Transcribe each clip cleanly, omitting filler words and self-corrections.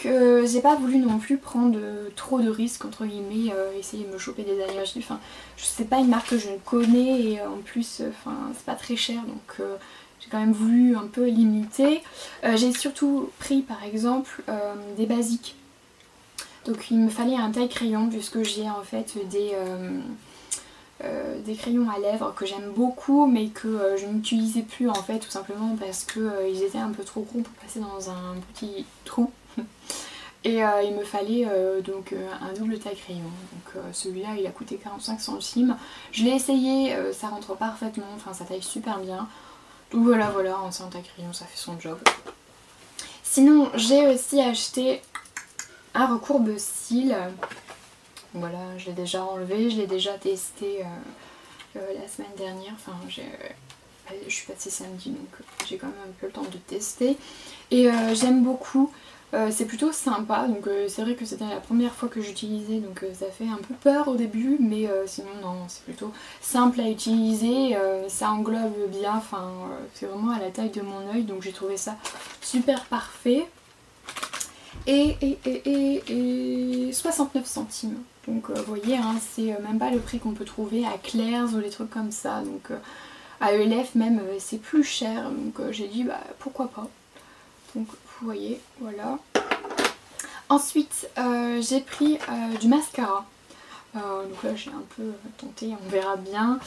que j'ai pas voulu non plus prendre trop de risques entre guillemets, essayer de me choper des allergies. Enfin, c'est pas une marque que je connais et en plus c'est pas très cher, donc j'ai quand même voulu un peu limiter. J'ai surtout pris par exemple des basiques. Donc il me fallait un taille crayon puisque j'ai en fait des crayons à lèvres que j'aime beaucoup mais que je n'utilisais plus en fait, tout simplement parce que ils étaient un peu trop gros pour passer dans un petit trou. Et il me fallait donc un double taille crayon. Donc celui-là il a coûté 45 centimes. Je l'ai essayé, ça rentre parfaitement, enfin ça taille super bien. Donc voilà, c'est un taille crayon, ça fait son job. Sinon j'ai aussi acheté un recourbe-cils. Voilà, je l'ai déjà enlevé, je l'ai déjà testé la semaine dernière. Enfin je suis passée samedi, donc j'ai quand même un peu le temps de tester. Et j'aime beaucoup. C'est plutôt sympa, donc c'est vrai que c'était la première fois que j'utilisais, donc ça fait un peu peur au début, mais sinon non, c'est plutôt simple à utiliser, ça englobe bien, enfin c'est vraiment à la taille de mon œil, donc j'ai trouvé ça super parfait. Et 69 centimes, donc vous voyez, hein, c'est même pas le prix qu'on peut trouver à Claire's ou des trucs comme ça, donc à ELF même c'est plus cher, donc j'ai dit bah pourquoi pas. Donc vous voyez, voilà. Ensuite j'ai pris du mascara. Donc là j'ai un peu tenté, on verra bien.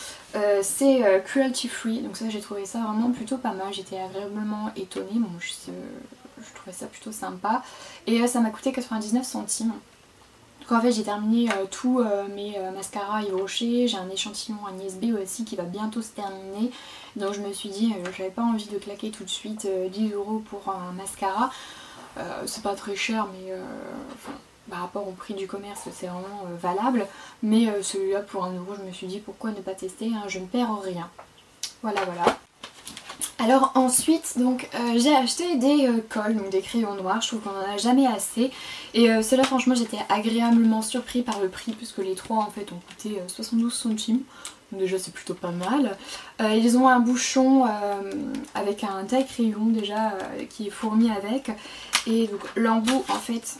C'est cruelty free, donc ça j'ai trouvé ça vraiment plutôt pas mal. J'étais agréablement étonnée, bon, je trouvais ça plutôt sympa. Et ça m'a coûté 99 centimes. Donc en fait j'ai terminé tous mes mascaras Yves Rocher. J'ai un échantillon Agnès B aussi qui va bientôt se terminer. Donc je me suis dit j'avais pas envie de claquer tout de suite 10 € pour un mascara. C'est pas très cher mais par rapport au prix du commerce c'est vraiment valable. Mais celui-là pour 1 €, je me suis dit pourquoi ne pas tester, hein, je ne perds rien. Voilà. Alors ensuite donc j'ai acheté des cols, donc des crayons noirs, je trouve qu'on en a jamais assez. Et ceux-là franchement j'étais agréablement surpris par le prix puisque les trois en fait ont coûté 72 centimes. Donc déjà c'est plutôt pas mal. Ils ont un bouchon avec un taille crayon déjà qui est fourni avec. Et donc l'embout en fait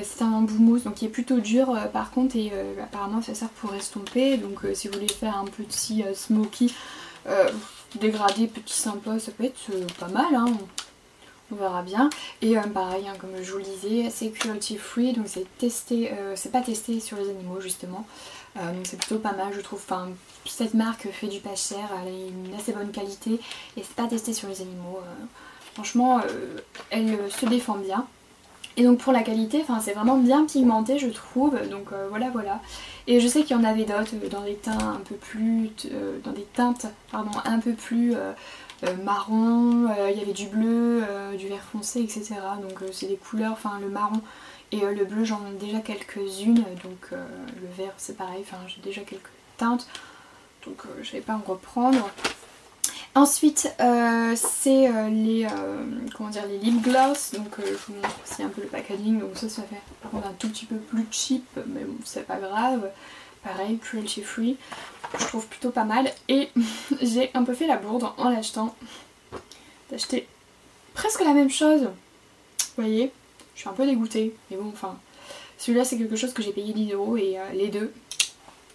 c'est un embout mousse donc qui est plutôt dur par contre, et apparemment ça sert pour estomper. Donc si vous voulez faire un petit smoky dégradé, petit sympa, ça peut être pas mal, hein. On verra bien. Et pareil, hein, comme je vous le disais, c'est cruelty free, donc c'est testé, c'est pas testé sur les animaux justement. Donc c'est plutôt pas mal je trouve. Enfin, cette marque fait du pas cher, elle a une assez bonne qualité et c'est pas testé sur les animaux. Franchement elle se défend bien. Et donc pour la qualité, c'est vraiment bien pigmenté je trouve, donc voilà. Et je sais qu'il y en avait d'autres dans des teintes un peu plus, un peu plus marron, il y avait du bleu, du vert foncé, etc. Donc c'est des couleurs, le marron et le bleu j'en ai déjà quelques-unes, donc le vert c'est pareil, j'ai déjà quelques teintes, donc je vais pas en reprendre. Ensuite c'est les lip gloss, donc je vous montre aussi un peu le packaging. Donc ça fait par contre un tout petit peu plus cheap, mais bon c'est pas grave. Pareil, cruelty free, je trouve plutôt pas mal. Et j'ai un peu fait la bourde en l'achetant, d'acheter presque la même chose. Vous voyez, je suis un peu dégoûtée, mais bon celui-là c'est quelque chose que j'ai payé 10 € et les deux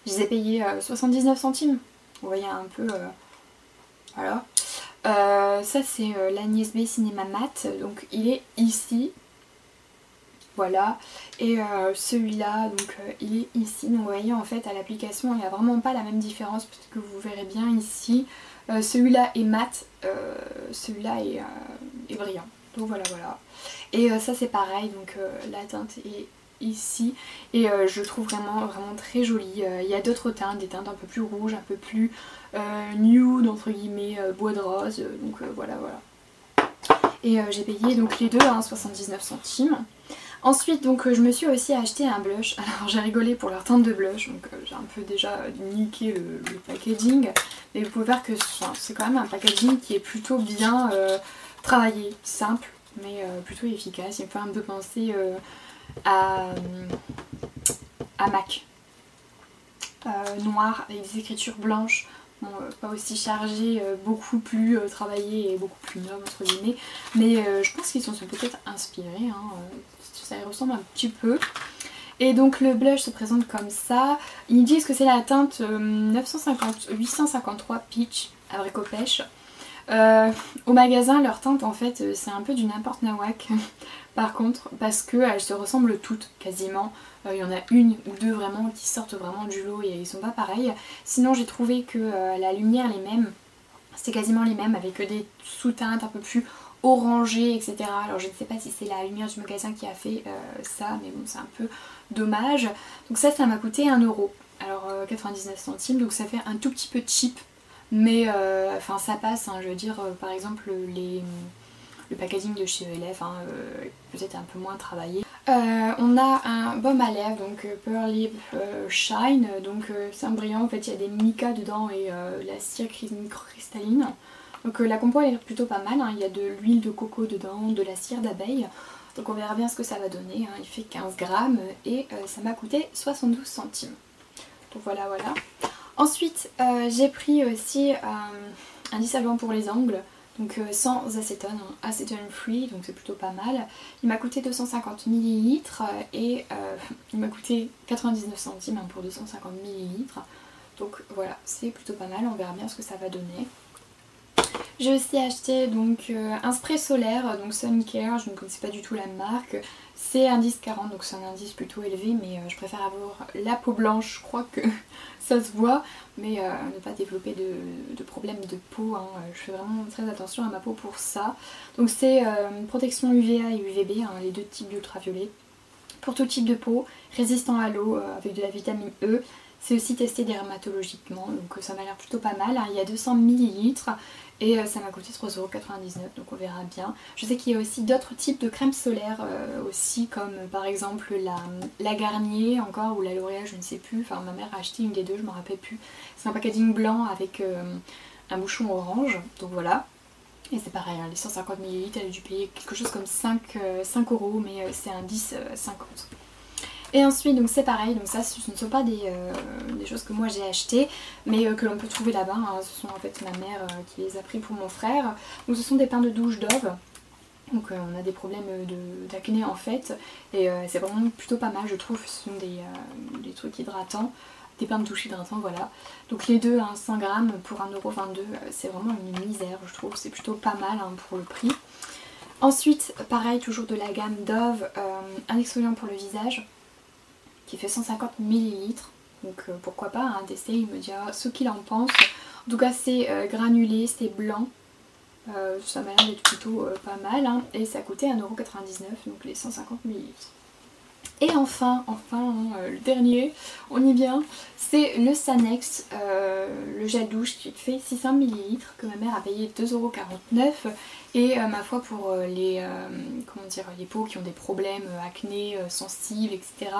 je les ai payés 79 centimes. Vous voyez un peu... Voilà. Ça c'est l'Agnès B Cinéma Mat, donc il est ici. Voilà. Et celui-là, donc il est ici. Donc vous voyez en fait à l'application il n'y a vraiment pas la même différence parce que vous verrez bien ici. Celui-là est mat, celui-là est brillant. Donc voilà. Et ça c'est pareil, donc la teinte est ici et je trouve vraiment très jolie. Il y a d'autres teintes, des teintes un peu plus rouges, un peu plus nude entre guillemets, bois de rose, donc voilà. Et j'ai payé donc les deux 79 centimes. Ensuite donc je me suis aussi acheté un blush. Alors j'ai rigolé pour leur teinte de blush, donc j'ai un peu déjà niqué le packaging, mais vous pouvez voir que c'est quand même un packaging qui est plutôt bien travaillé, simple mais plutôt efficace. Il me fait un peu penser à MAC noir avec des écritures blanches, Bon, pas aussi chargé, beaucoup plus travaillé et beaucoup plus noble entre guillemets, mais je pense qu'ils s'en sont peut-être inspirés, hein, ça y ressemble un petit peu. Et donc le blush se présente comme ça. Ils disent que c'est la teinte 853 Peach abricot pêche. Au magasin leur teinte en fait c'est un peu du n'importe nawak par contre, parce qu'elles se ressemblent toutes quasiment. Il y en a une ou deux vraiment qui sortent vraiment du lot et ils sont pas pareils. Sinon j'ai trouvé que la lumière les mêmes, c'était quasiment les mêmes avec des sous-teintes un peu plus orangées etc. Alors je ne sais pas si c'est la lumière du magasin qui a fait ça, mais bon c'est un peu dommage. Donc ça m'a coûté 1 €. Alors 99 centimes, donc ça fait un tout petit peu cheap. Mais enfin ça passe, hein, je veux dire par exemple le packaging de chez ELF, hein, peut-être un peu moins travaillé. On a un baume à lèvres, donc Pearl Lip Shine, donc c'est un brillant, en fait il y a des mica dedans et la cire microcristalline. Donc la compo elle est plutôt pas mal, hein, il y a de l'huile de coco dedans, de la cire d'abeille. Donc on verra bien ce que ça va donner, hein. Il fait 15 grammes et ça m'a coûté 72 centimes. Donc voilà. Ensuite j'ai pris aussi un dissolvant pour les ongles. Donc sans acétone, hein, acétone free, donc c'est plutôt pas mal. Il m'a coûté 250 ml et il m'a coûté 99 centimes hein, pour 250 ml. Donc voilà, c'est plutôt pas mal, on verra bien ce que ça va donner. J'ai aussi acheté donc un spray solaire, donc Sun Care, je ne connaissais pas du tout la marque. C'est indice 40, donc c'est un indice plutôt élevé, mais je préfère avoir la peau blanche, je crois que ça se voit, mais ne pas développer de problèmes de peau, hein. Je fais vraiment très attention à ma peau pour ça. Donc c'est protection UVA et UVB, hein, les deux types d'ultraviolets, pour tout type de peau, résistant à l'eau, avec de la vitamine E. C'est aussi testé dermatologiquement, donc ça m'a l'air plutôt pas mal, hein. Il y a 200 ml. Et ça m'a coûté 3,99 €, donc on verra bien. Je sais qu'il y a aussi d'autres types de crèmes solaires aussi, comme par exemple la Garnier encore, ou la L'Oréal, je ne sais plus. Enfin ma mère a acheté une des deux, je ne me rappelle plus. C'est un packaging blanc avec un bouchon orange, donc voilà. Et c'est pareil, hein, les 150 ml, elle a dû payer quelque chose comme 5 €, mais c'est un 10,50 €. Et ensuite donc c'est pareil, donc ça ce ne sont pas des choses que moi j'ai achetées, mais que l'on peut trouver là-bas, hein. Ce sont en fait ma mère qui les a pris pour mon frère. Donc ce sont des pains de douche Dove, donc on a des problèmes d'acné en fait, et c'est vraiment plutôt pas mal je trouve. Ce sont des trucs hydratants, des pains de douche hydratants, voilà. Donc les deux, hein, 100 grammes pour 1,22 €, c'est vraiment une misère je trouve, c'est plutôt pas mal hein, pour le prix. Ensuite pareil, toujours de la gamme Dove, un exfoliant pour le visage, qui fait 150 ml, donc pourquoi pas hein, tester, il me dira ce qu'il en pense. En tout cas c'est granulé, c'est blanc, ça m'a l'air d'être plutôt pas mal hein, et ça coûtait 1,99 €, donc les 150 ml. Et enfin le dernier, on y vient, c'est le Sanex, le gel douche qui fait 600 ml, que ma mère a payé 2,49 €. Et ma foi pour les peaux qui ont des problèmes, acné, sensibles, etc.,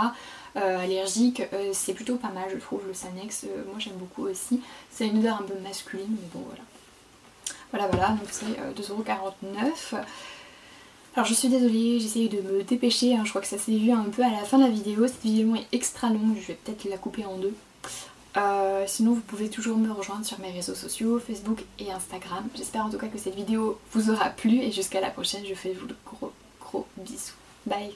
allergiques, c'est plutôt pas mal je trouve le Sanex, moi j'aime beaucoup aussi. C'est une odeur un peu masculine, mais bon voilà. Voilà, donc c'est 2,49 €. Alors je suis désolée, j'essaye de me dépêcher, hein, je crois que ça s'est vu un peu à la fin de la vidéo. Cette vidéo est extra longue, je vais peut-être la couper en deux. Sinon vous pouvez toujours me rejoindre sur mes réseaux sociaux, Facebook et Instagram. J'espère en tout cas que cette vidéo vous aura plu et jusqu'à la prochaine, je fais vous de gros bisous. Bye.